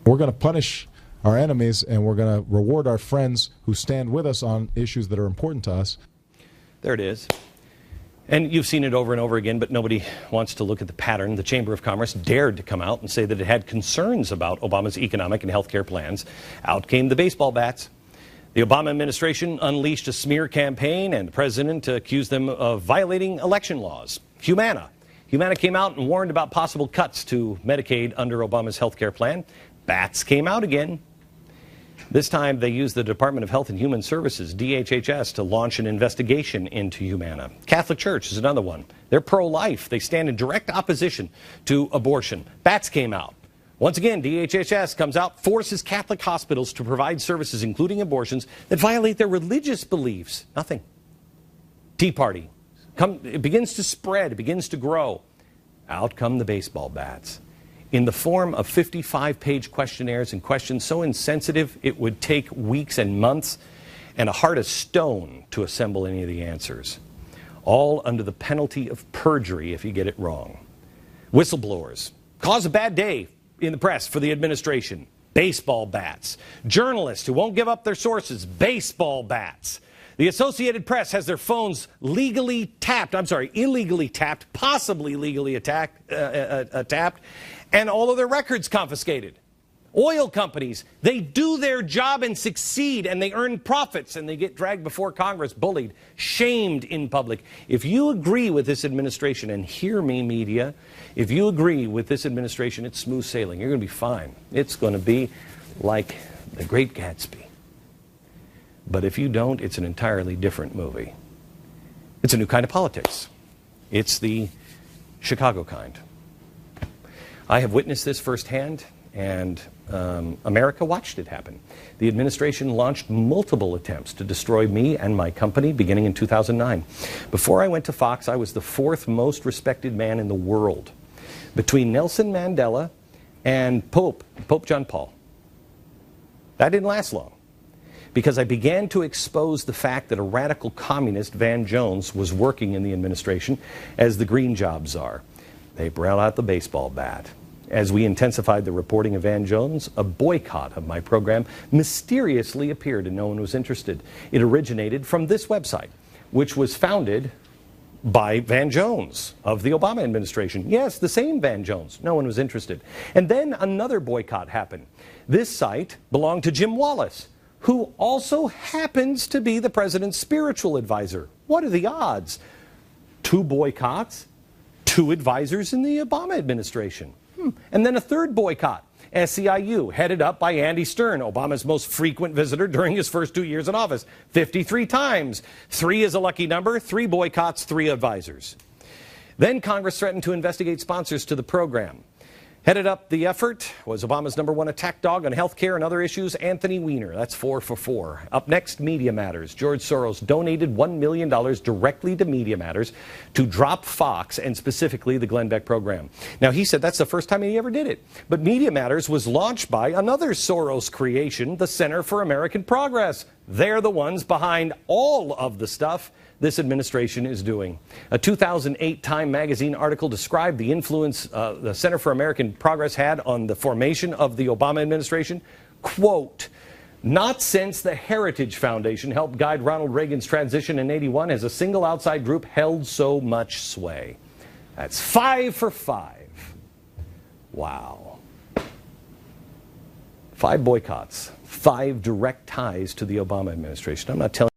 We're going to punish our enemies, and we're going to reward our friends who stand with us on issues that are important to us. There it is. And you've seen it over and over again, but nobody wants to look at the pattern. The Chamber of Commerce dared to come out and say that it had concerns about Obama's economic and health care plans. Out came the baseball bats. The Obama administration unleashed a smear campaign, and the president accused them of violating election laws. Humana came out and warned about possible cuts to Medicaid under Obama's health care plan. Bats came out again. This time they used the Department of Health and Human Services, DHHS, to launch an investigation into Humana. Catholic Church is another one. They're pro-life. They stand in direct opposition to abortion. Bats came out. Once again, DHHS comes out, forces Catholic hospitals to provide services, including abortions, that violate their religious beliefs. Nothing. Tea Party. It begins to spread. It begins to grow. Out come the baseball bats, in the form of 55-page questionnaires and questions so insensitive it would take weeks and months and a heart of stone to assemble any of the answers. All under the penalty of perjury if you get it wrong. Whistleblowers cause a bad day in the press for the administration. Baseball bats. Journalists who won't give up their sources. Baseball bats. The Associated Press has their phones illegally tapped, possibly legally tapped, and all of their records confiscated. Oil companies, they do their job and succeed, and they earn profits, and they get dragged before Congress, bullied, shamed in public. If you agree with this administration, and hear me, media, if you agree with this administration, it's smooth sailing. You're going to be fine. It's going to be like The Great Gatsby. But if you don't, it's an entirely different movie. It's a new kind of politics. It's the Chicago kind. I have witnessed this firsthand, and America watched it happen. The administration launched multiple attempts to destroy me and my company beginning in 2009. Before I went to Fox, I was the fourth most respected man in the world, between Nelson Mandela and Pope John Paul. That didn't last long, because I began to expose the fact that a radical communist, Van Jones, was working in the administration as the green job czar. They brought out the baseball bat. As we intensified the reporting of Van Jones, a boycott of my program mysteriously appeared and no one was interested. It originated from this website, which was founded by Van Jones of the Obama administration. Yes, the same Van Jones. No one was interested. And then another boycott happened. This site belonged to Jim Wallace, who also happens to be the president's spiritual advisor. What are the odds? 2 boycotts, 2 advisors in the Obama administration. And then a third boycott, SEIU, headed up by Andy Stern, Obama's most frequent visitor during his first 2 years in office, 53 times. 3 is a lucky number, 3 boycotts, 3 advisors. Then Congress threatened to investigate sponsors to the program. Headed up the effort was Obama's #1 attack dog on health care and other issues, Anthony Weiner. That's 4 for 4. Up next, Media Matters. George Soros donated $1 million directly to Media Matters to drop Fox and specifically the Glenn Beck program. Now, he said that's the first time he ever did it. But Media Matters was launched by another Soros creation, the Center for American Progress. They're the ones behind all of the stuff this administration is doing. A 2008 Time magazine article described the influence the Center for American Progress had on the formation of the Obama administration. Quote, "Not since the Heritage Foundation helped guide Ronald Reagan's transition in '81 has a single outside group held so much sway." That's 5 for 5. Wow. 5 boycotts, 5 direct ties to the Obama administration. I'm not telling